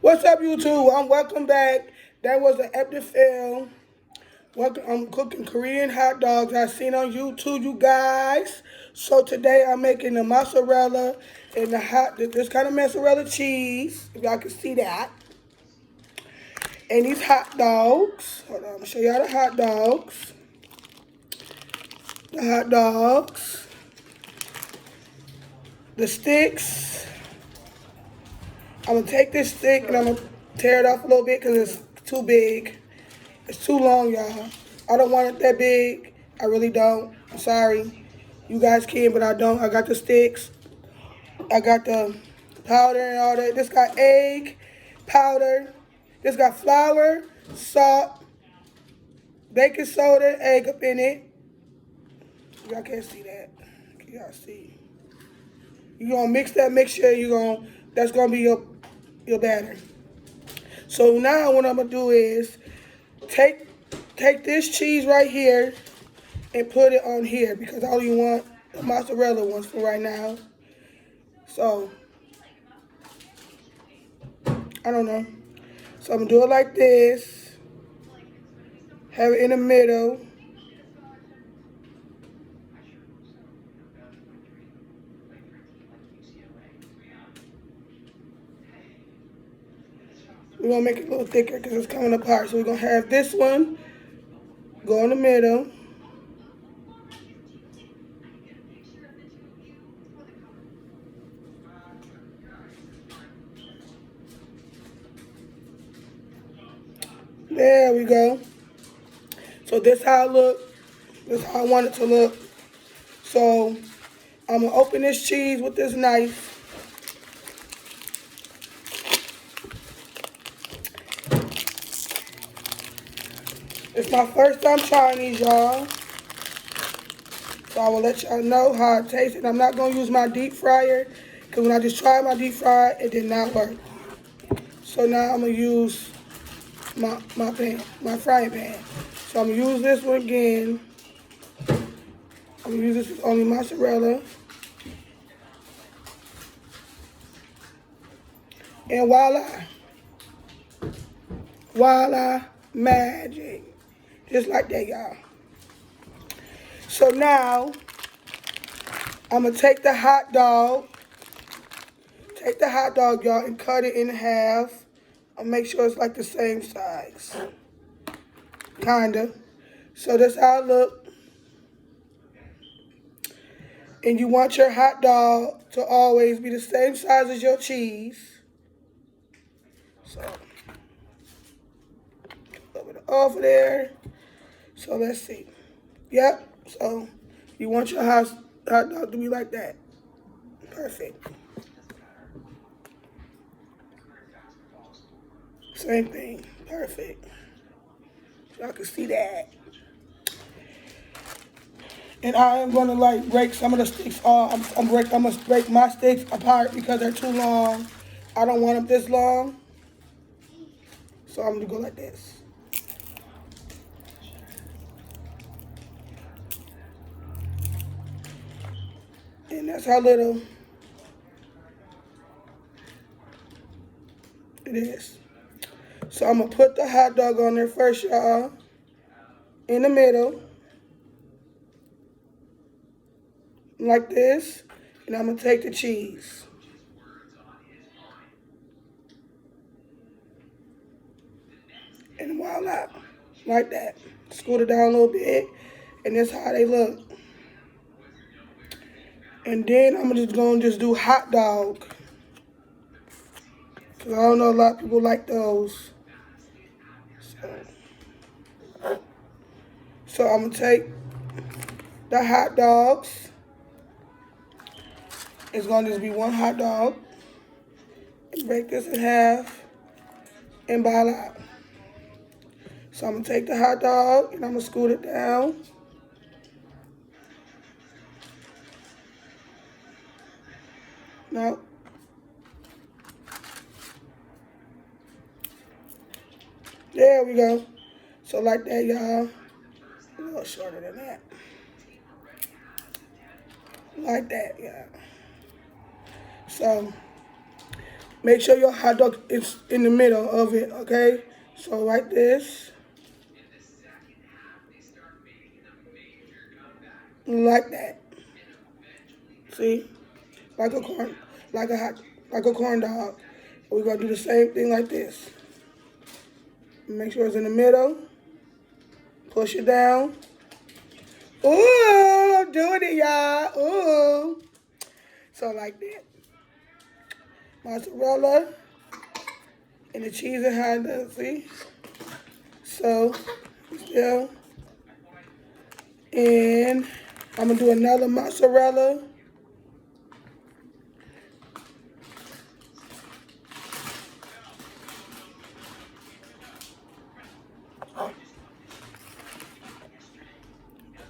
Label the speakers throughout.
Speaker 1: What's up, YouTube? Welcome back. That was an epic film. Welcome. I'm cooking Korean hot dogs I seen on YouTube, you guys. So today I'm making the mozzarella and this kind of mozzarella cheese. If y'all can see that. And these hot dogs. Hold on, I'm gonna show y'all the hot dogs. The hot dogs. The sticks. I'm gonna take this stick and I'm gonna tear it off a little bit because it's too big. It's too long, y'all. I don't want it that big. I really don't. I'm sorry. You guys can, but I don't. I got the sticks. I got the powder and all that. This got egg powder. This got flour, salt, baking soda, egg up in it. Y'all can't see that. Can y'all see? You're gonna mix that mixture. That's gonna be your batter. So now what I'm gonna do is take this cheese right here and put it on here because I only want the mozzarella ones for right now. So I don't know. So I'm gonna do it like this. Have it in the middle. We're gonna make it a little thicker because it's coming apart. So we're gonna have this one go in the middle. There we go. So this how it look. This how I want it to look. So I'm gonna open this cheese with this knife. It's my first time trying these, y'all. So I will let y'all know how it tastes. And I'm not gonna use my deep fryer because when I just tried my deep fryer, it did not work. So now I'm gonna use my frying pan. So I'm gonna use this one again. I'm gonna use this with only mozzarella. And voila. Voila, magic. Just like that, y'all. So now, I'm gonna take the hot dog. Take the hot dog, y'all, and cut it in half. I'll make sure it's like the same size. Kinda. So that's how it look. And you want your hot dog to always be the same size as your cheese. So, a little bit off of there. So let's see. Yep. So you want your hot dog to be like that. Perfect. Same thing. Perfect. Y'all can see that. And I am gonna like break some of the sticks off. I'm gonna break my sticks apart because they're too long. I don't want them this long. So I'm gonna go like this. And that's how little it is. So I'm gonna put the hot dog on there first, y'all. In the middle. Like this. And I'm gonna take the cheese. And voila. Like that. Scoot it down a little bit. And that's how they look. And then I'm just gonna do hot dog. Cause I don't know a lot of people like those. So I'm gonna take the hot dogs. It's gonna just be one hot dog. And break this in half. And voila. So I'm gonna take the hot dog and I'm gonna scoot it down. No. There we go. So like that, y'all. A little shorter than that. Like that, y'all. So Make sure your hot dog is in the middle of it, okay? So like this, like that. See, like a corn, like a hot, like a corn dog. We're gonna do the same thing like this. Make sure it's in the middle. Push it down. Ooh, I'm doing it, y'all. Ooh. So like that. Mozzarella and the cheese and hot dog, see? So, yeah. And I'm gonna do another mozzarella.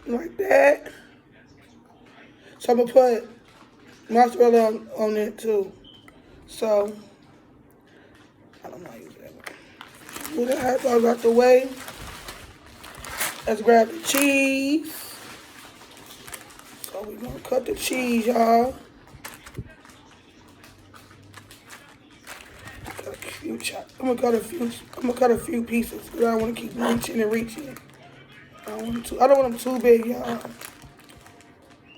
Speaker 1: Like that. So I'm gonna put mozzarella on it too. So, I don't know how to use that. Move the hot dogs out the way. Let's grab the cheese. So we're gonna cut the cheese, y'all. I'm gonna cut a few pieces because I don't want to keep reaching and reaching. I don't want them too big, y'all. I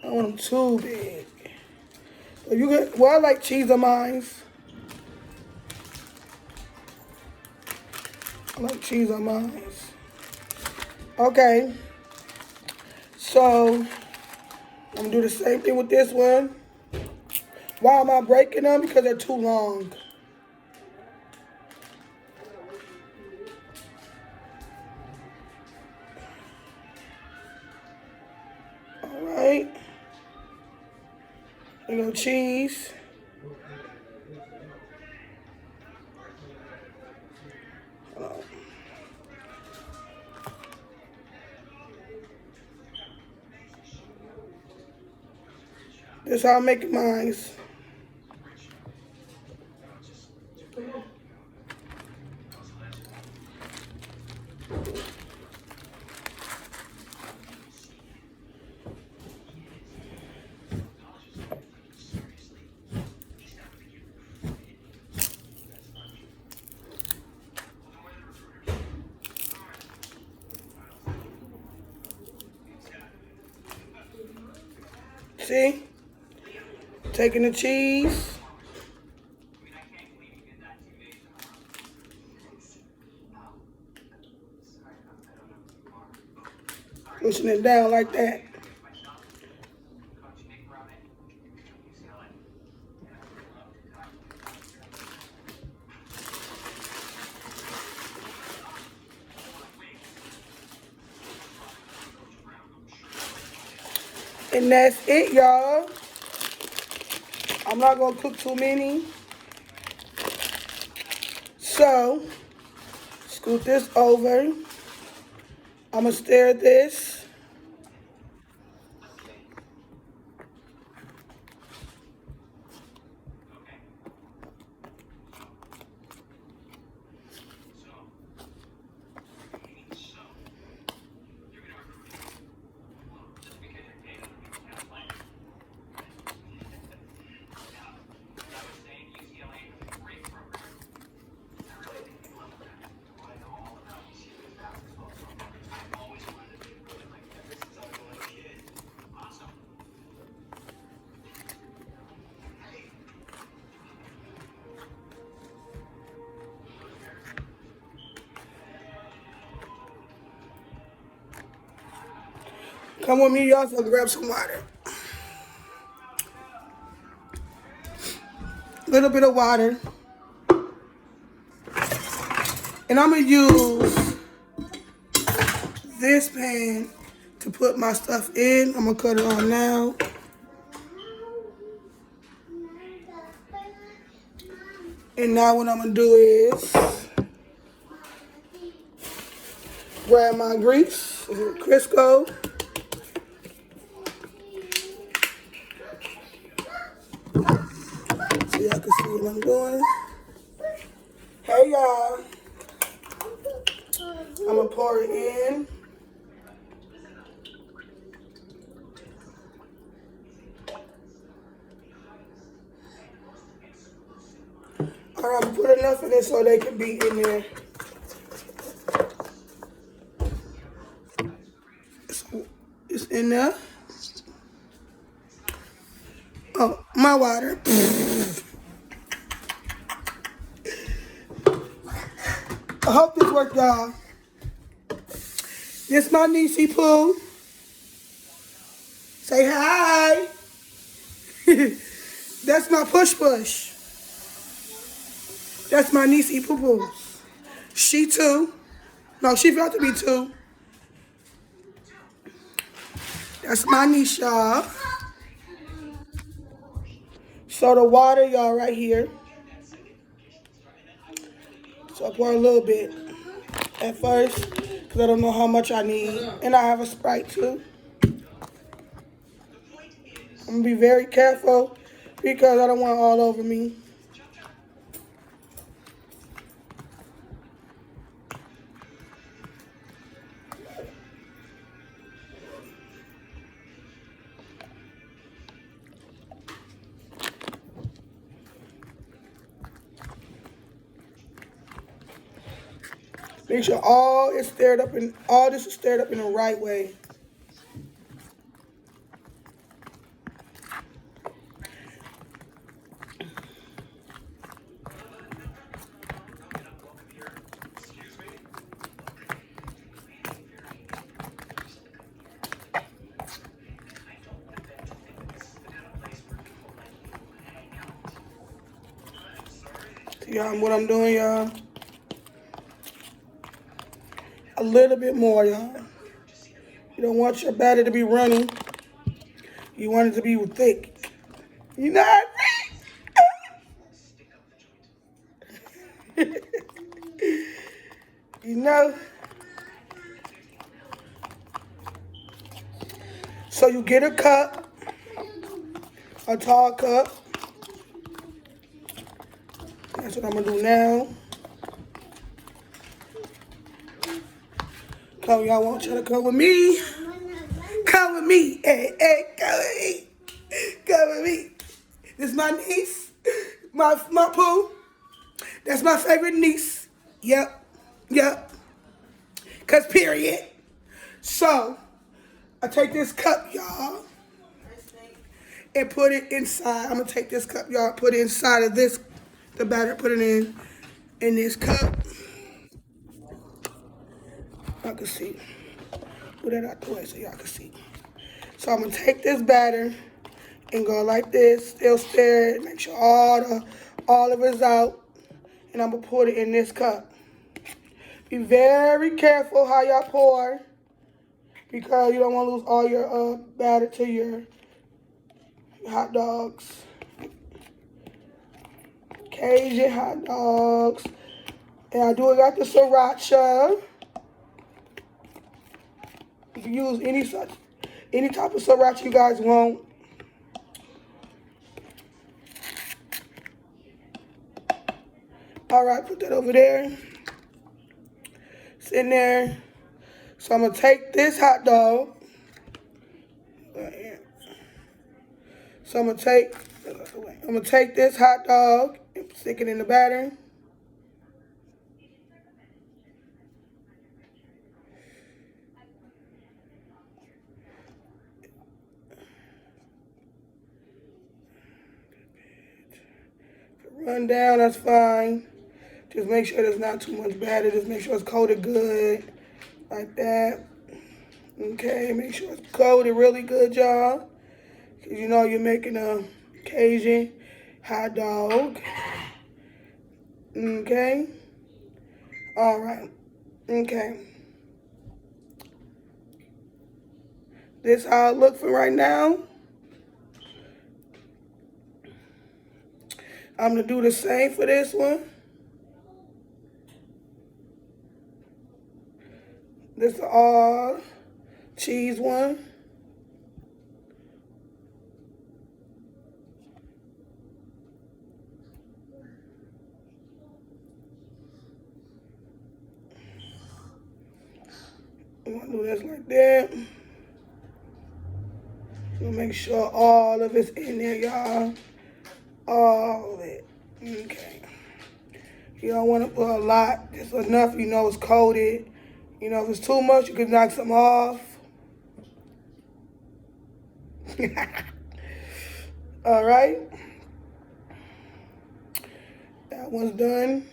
Speaker 1: don't want them too big. But I like cheese on mine. I like cheese on mine. Okay. So I'm gonna do the same thing with this one. Why am I breaking them? Because they're too long. All right. Cheese. That's how I'm making mine. See? Taking the cheese. Pushing it down like that. And that's it, y'all. I'm not gonna cook too many. So, scoot this over. I'm gonna stir this. Come with me, y'all, so grab some water. A little bit of water. And I'm gonna use this pan to put my stuff in. I'm gonna cut it on now. And now what I'm gonna do is grab my grease, Crisco. So y'all can see what I'm doing. Hey y'all. I'm gonna pour it in. All right, put enough in it so they can be in there. So it's in there. Oh, my water. I hope this worked, y'all. This my niecey Pooh. Say hi. That's my push push. That's my niecey Pooh Pooh. She 2. No, she about to be 2. That's my niece, y'all. So the water, y'all, right here. So I pour a little bit at first, because I don't know how much I need. And I have a Sprite, too. I'm going to be very careful, because I don't want it all over me. Make sure all this is stirred up in the right way. See what I'm doing, y'all? A little bit more, y'all. You don't want your batter to be runny. You want it to be thick. You know what I mean? You know? So you get a cup, a tall cup. That's what I'm gonna do now. Come, y'all want y'all to come with me? Come with me, hey, hey, come with me. Come with me. This is my niece, my Pooh. That's my favorite niece. Yep. Cause period. So, I take this cup, y'all, and put it inside. I'm gonna take this cup, y'all, put it inside of this, the batter, put it in this cup. Y'all can see. Put that out the way so y'all can see. So I'm gonna take this batter and go like this, still stir it, make sure all of it's out, and I'm gonna put it in this cup. Be very careful how y'all pour, because you don't want to lose all your batter to your hot dogs. Cajun hot dogs. And I do it like the sriracha. You can use any type of sriracha you guys want. All right, put that over there. It's in there. So I'm gonna take this hot dog. So I'm gonna take this hot dog and stick it in the batter. Run down, that's fine. Just make sure there's not too much batter. Just make sure it's coated good, like that. Okay, make sure it's coated really good, y'all. Because you know you're making a Cajun hot dog. Okay. All right. Okay. This how it look for right now. I'm going to do the same for this one. This is all cheese one. I'm going to do this like that. So make sure all of it's in there, y'all. All of it. Okay. You don't want to put a lot, just enough you know it's coated. You know, if it's too much, you can knock some off. All right. That one's done.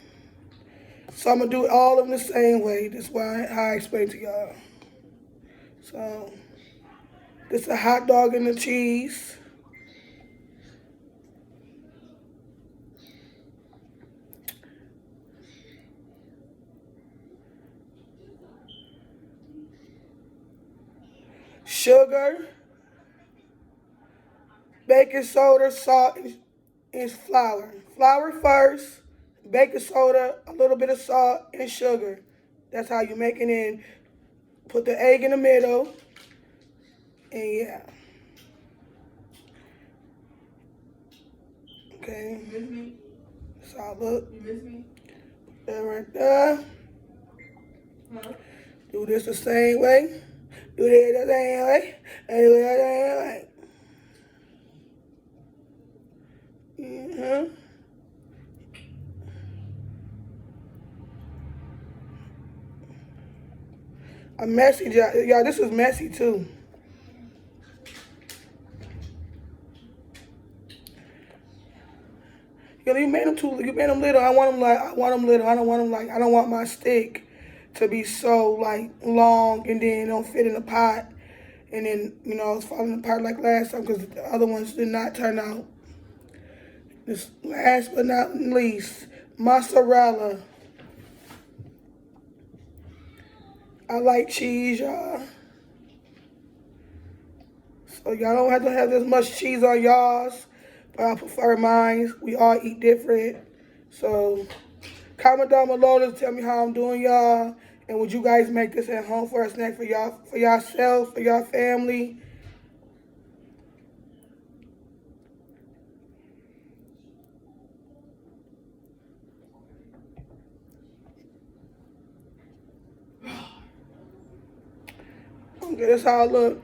Speaker 1: So I'm going to do all of them the same way. That's why how I explain to y'all. So, this is a hot dog and the cheese. Sugar, baking soda, salt, and flour. Flour first, baking soda, a little bit of salt, and sugar. That's how you make it in. Put the egg in the middle, and yeah. Okay.
Speaker 2: You miss me?
Speaker 1: That's how I look.
Speaker 2: You miss me?
Speaker 1: That right there.
Speaker 2: Huh?
Speaker 1: Do this the same way. Do this the same way. And do it the same way. I'm messy, y'all. This is messy too. You made them too. You made them little. I want them little. I don't want them like. I don't want my stick to be so like long and then don't fit in the pot, and then it's falling apart like last time because the other ones did not turn out. This last but not least, mozzarella. I like cheese, y'all. So y'all don't have to have this much cheese on y'all's, but I prefer mine. We all eat different. So comment down below to tell me how I'm doing, y'all. And would you guys make this at home for a snack for y'all, for yourself, for your family? Okay, that's how I look.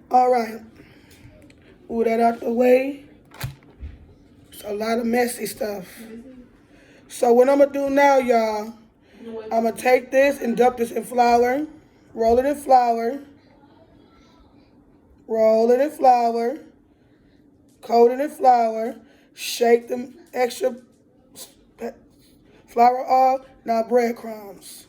Speaker 1: All right. Move that out the way. It's a lot of messy stuff. So what I'm going to do now, y'all, I'm going to take this and dip this in flour. Roll it in flour. Roll it in flour. Coat it in flour. Shake the extra flour off. Now breadcrumbs.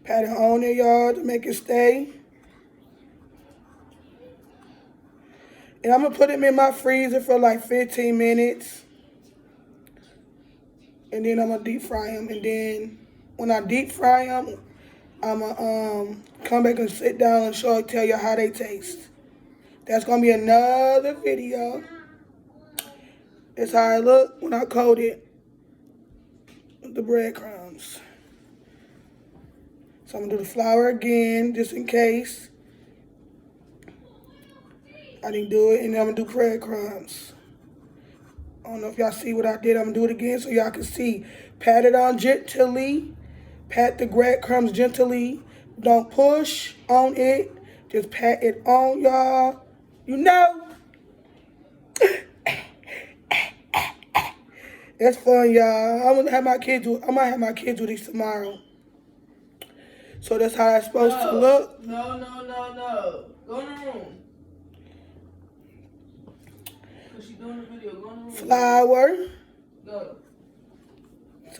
Speaker 1: Pat it on there, y'all, to make it stay. And I'm going to put them in my freezer for like 15 minutes. And then I'm going to deep fry them. And then when I deep fry them, I'm going to come back and sit down and tell you how they taste. That's going to be another video. That's how I look when I coat it with the breadcrumbs. So I'm going to do the flour again, just in case I didn't do it. And then I'm going to do breadcrumbs. I don't know if y'all see what I did. I'm going to do it again so y'all can see. Pat it on gently. Pat the breadcrumbs gently. Don't push on it. Just pat it on, y'all. You know. That's fun, y'all. I'm gonna have my kids do. I might have my kids do these tomorrow. So that's how it's supposed to look.
Speaker 2: No. Go in the room. Cause she doing the video. Go in the room.
Speaker 1: Flour.
Speaker 2: Go.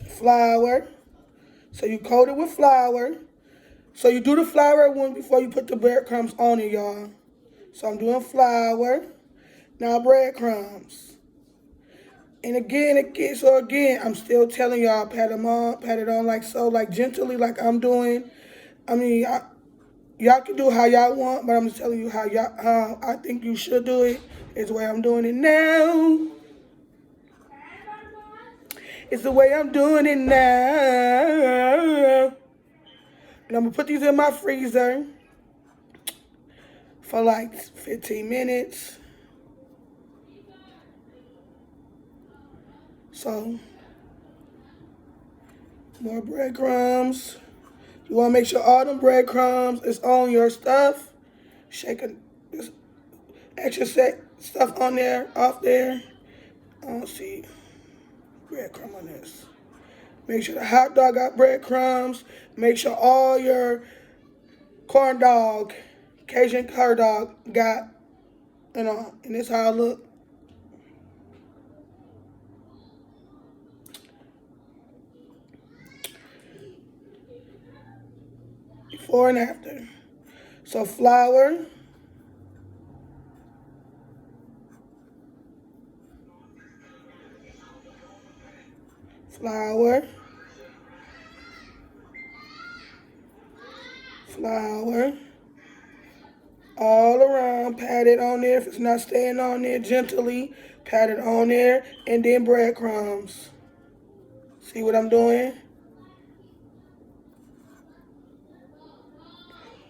Speaker 1: Flour. So you coat it with flour. So you do the flour one before you put the breadcrumbs on it, y'all. So I'm doing flour. Now breadcrumbs. And again, I'm still telling y'all, pat it on like so, like gently, like I'm doing. I mean, y'all can do how y'all want, but I'm just telling you how I think you should do it. It's the way I'm doing it now. It's the way I'm doing it now. And I'm going to put these in my freezer for like 15 minutes. So, More breadcrumbs. You want to make sure all them breadcrumbs is on your stuff. Shake this extra stuff on there, off there. I don't see breadcrumb on this. Make sure the hot dog got breadcrumbs. Make sure all your corn dog, Cajun corn dog got, and this how it look. Before and after. So flour. Flour. Flour. All around, pat it on there. If it's not staying on there, gently pat it on there. And then breadcrumbs. See what I'm doing?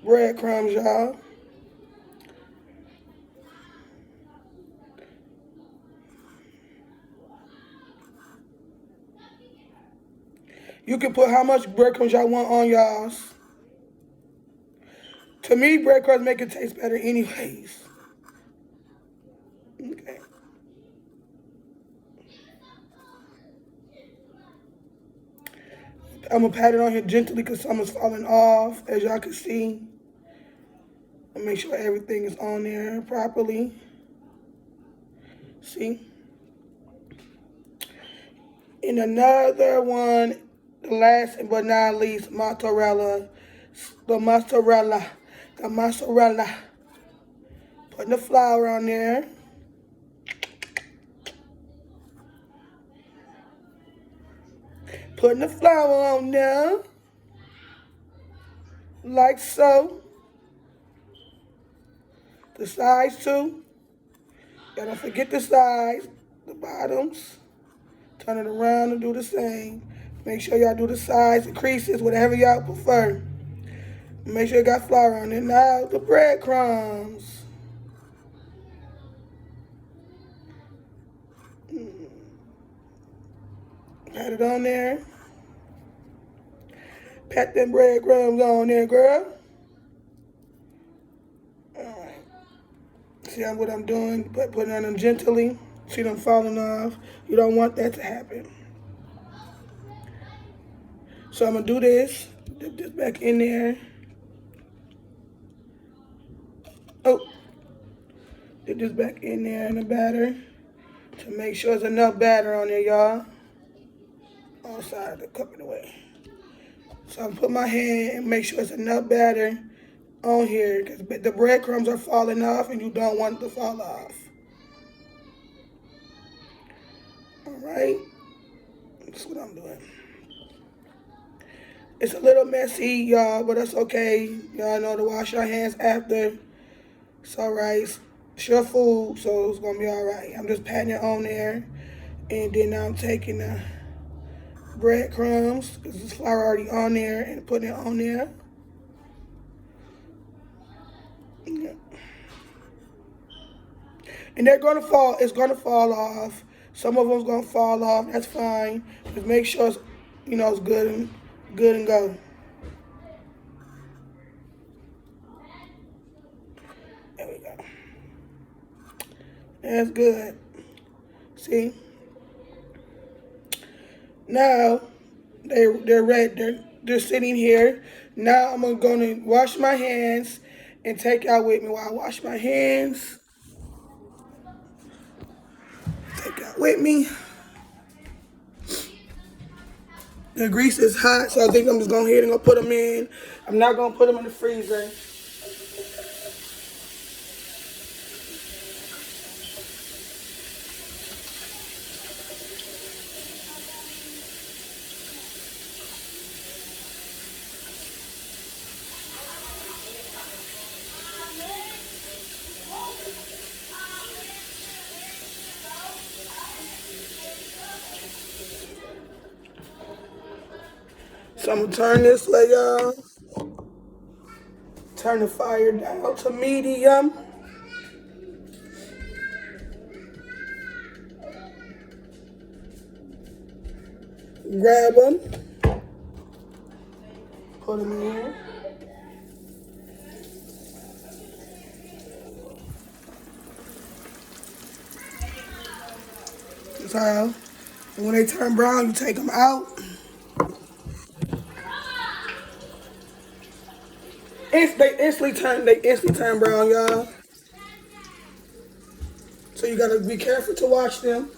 Speaker 1: Breadcrumbs, y'all. You can put how much breadcrumbs y'all want on y'all's. To me, breadcrumbs make it taste better anyways. Okay. I'm going to pat it on here gently because some is falling off, as y'all can see. And make sure everything is on there properly. See? And another one, the last but not least, mozzarella. The mozzarella. Putting the flour on there. Putting the flour on there. Like so. The sides too. Y'all don't forget the sides, the bottoms. Turn it around and do the same. Make sure y'all do the sides, the creases, whatever y'all prefer. Make sure you got flour on it. Now the breadcrumbs. Pat it on there. Pat them breadcrumbs on there, girl. Alright. See what I'm doing? Putting on them gently. See them falling off. You don't want that to happen. So I'm going to do this. Dip this back in there. Oh. Dip this back in there in the batter. To make sure there's enough batter on there, y'all. On the side of the cup in the way. So I'm put my hand and make sure there's enough batter on here because the breadcrumbs are falling off and you don't want it to fall off. Alright. That's what I'm doing. It's a little messy, y'all, but that's okay. Y'all know to wash your hands after. It's alright. It's your food, so it's gonna be alright. I'm just patting it on there. And then I'm taking the breadcrumbs, because there's flour already on there, and putting it on there. Yeah. And they're gonna fall, it's gonna fall off. Some of them's gonna fall off, that's fine. Just make sure it's, it's good and go. There we go. That's good. See? Now they're ready. They're sitting here. Now I'm gonna wash my hands and take out with me while I wash my hands. Take out with me. The grease is hot, so I think I'm just going ahead and put them in. I'm not gonna put them in the freezer. So I'm gonna turn this way, y'all. Turn the fire down to medium. Grab them. put them in. So, when they turn brown, you take them out. They instantly turn brown, y'all. So you gotta be careful to wash them.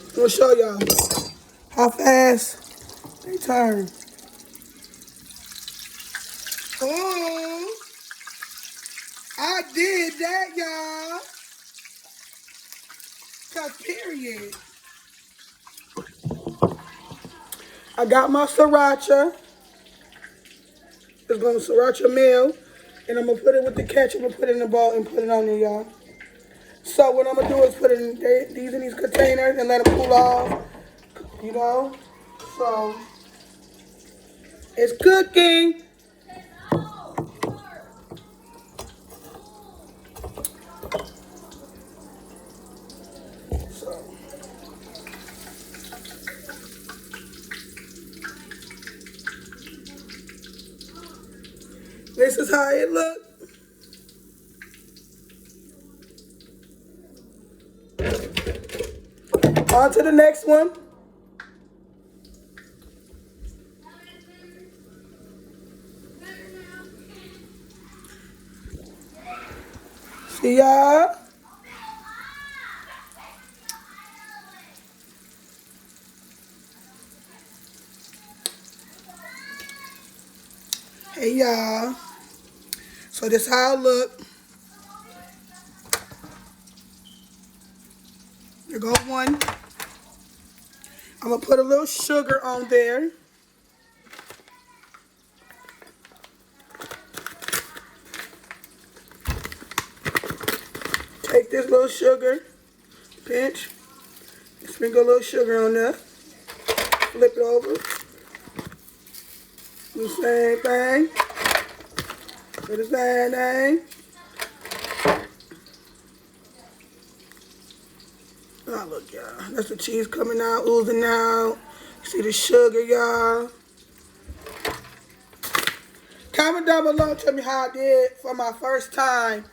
Speaker 1: I'm gonna show y'all how fast they turn. Oh, I did that, y'all. Cause period. I got my sriracha. It's gonna sriracha meal. And I'm gonna put it with the ketchup and put it in the bowl and put it on there, y'all. So what I'm gonna do is put it in these containers and let them cool off. You know? So it's cooking. So this is how it looks. On to the next one. See y'all? Hey y'all. So this how it look. There go one. I'm gonna put a little sugar on there. Take this little sugar, pinch, sprinkle a little sugar on there. Flip it over. Do the same thing. Do the same thing. Oh, look, y'all. That's the cheese coming out, oozing out. You see the sugar, y'all. Comment down below, tell me how I did for my first time.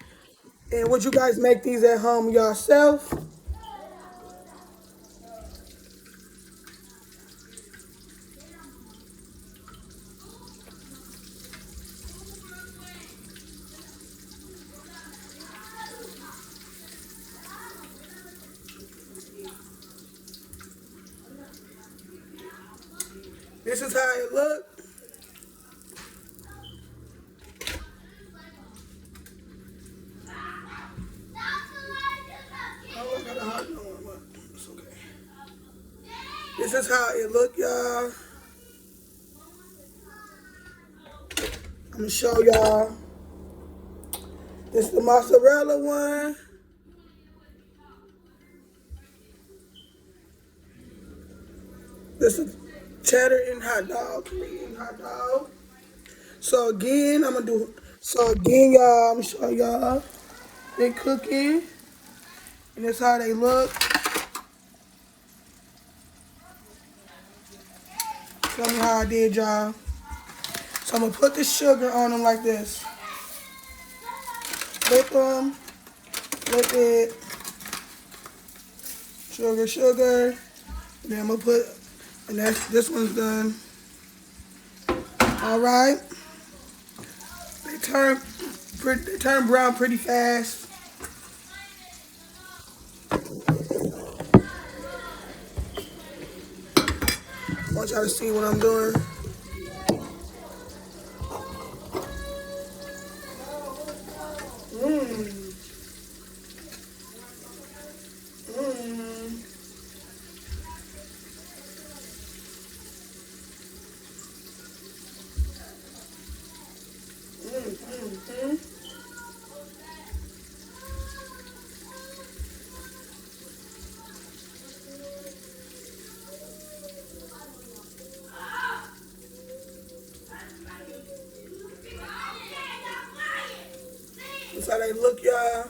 Speaker 1: And would you guys make these at home yourself? This is how it look. Oh, I got a hot one, but it's okay. This is how it look, y'all. I'm gonna show y'all. This is the mozzarella one. This is cheddar and hot dog, Korean hot dog. So again, y'all, I'm gonna show y'all. They cooking, and that's how they look. Tell me how I did, y'all. So I'm gonna put the sugar on them like this. Flip them, flip it. Sugar, sugar. And then I'm gonna put, and this one's done. All right. They turn brown pretty fast. I want y'all to see what I'm doing. That's how they look, y'all.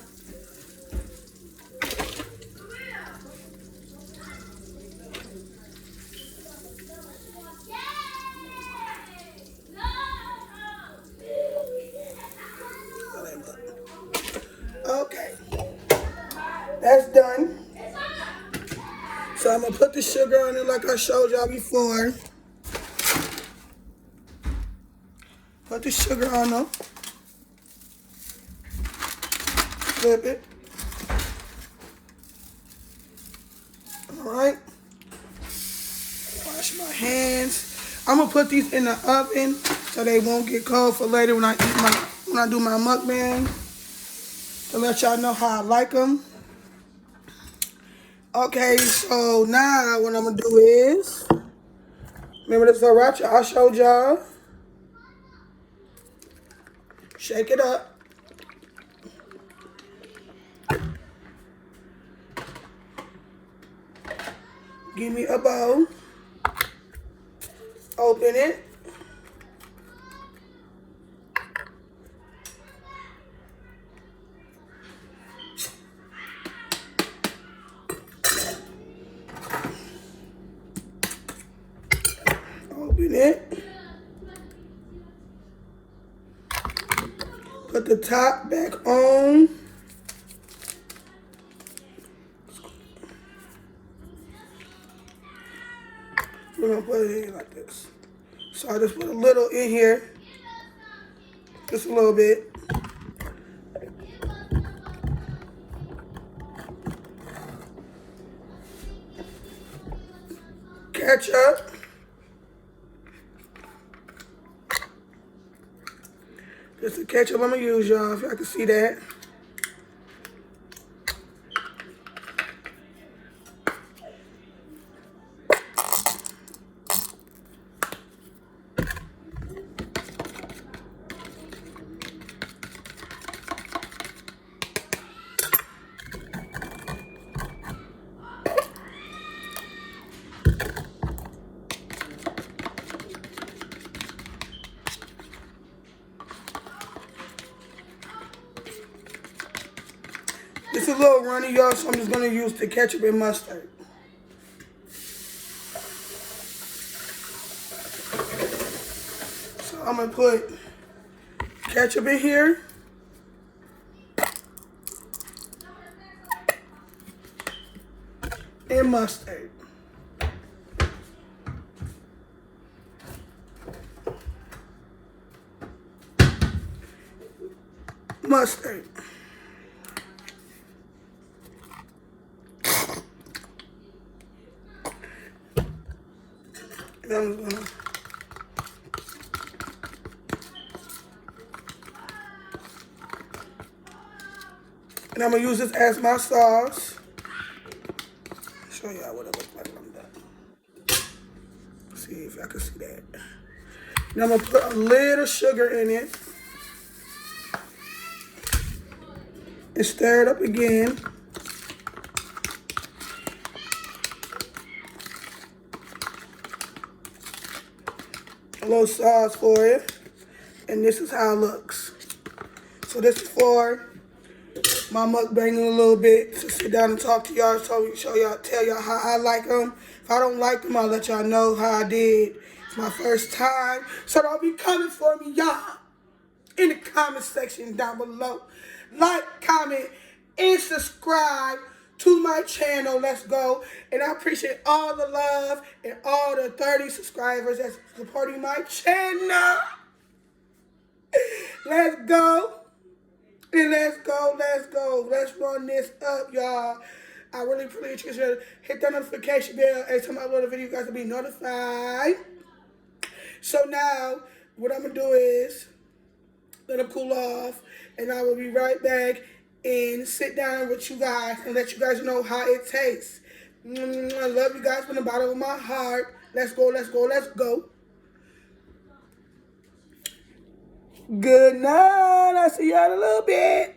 Speaker 1: Okay, that's done. So I'm gonna put the sugar on it like I showed y'all before. Put the sugar on them. Flip it. All right. Wash my hands. I'm gonna put these in the oven so they won't get cold for later when I do my mukbang. To let y'all know how I like them. Okay, so now what I'm gonna do is, remember the sriracha I showed y'all? Shake it up. Give me a bowl. Open it. Open it. Put the top back on. We're gonna put it in like this. So I just put a little in here. Just a little bit. Ketchup. Just the ketchup I'm gonna use, y'all, if y'all can see that. It's a little runny, y'all, so I'm just gonna use the ketchup and mustard. So I'm gonna put ketchup in here. And mustard. Mustard. And I'm gonna use this as my sauce. Show y'all what it looks like when I'm done. See if I can see that. And I'm gonna put a little sugar in it. And stir it up again. A little sauce for it. And this is how it looks. So this is for my mukbang in a little bit, to sit down and talk to y'all, tell y'all how I like them. If I don't like them, I'll let y'all know how I did. It's my first time, so don't be coming for me, y'all. In the comment section down below. Like, comment, and subscribe to my channel. Let's go. And I appreciate all the love and all the 30 subscribers that's supporting my channel. Let's go. And let's go. Let's run this up, y'all. I really appreciate you. Hit that notification bell. Every time I upload a video, you guys will be notified. So now, what I'm going to do is let them cool off. And I will be right back and sit down with you guys and let you guys know how it tastes. I love you guys from the bottom of my heart. Let's go. Good night. I'll see y'all in a little bit.